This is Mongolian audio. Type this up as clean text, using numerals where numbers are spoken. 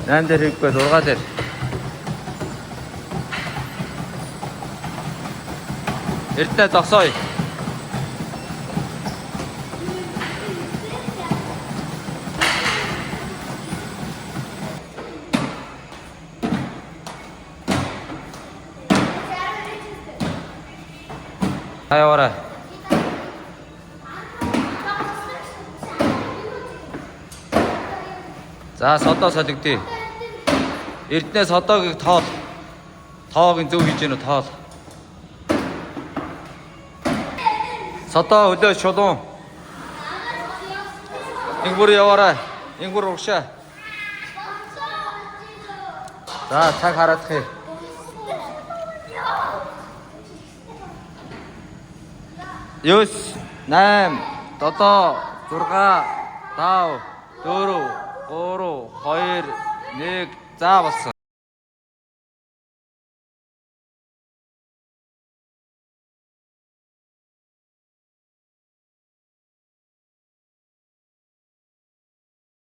8 дээр хийхгүй 6 дээр. Эртнээ зогсооё. Хайвараа. За содоо солигдъя. Эрдэнэ содоогийг тоол. Тоог нь зөв хийж гэнэ тоол. Содоо хөлөө шулуун. Ингүр яваарай. Ингүр угшаа. За цаг хараадах. 9 8 7 6 5 4 3 2 1 за болсон.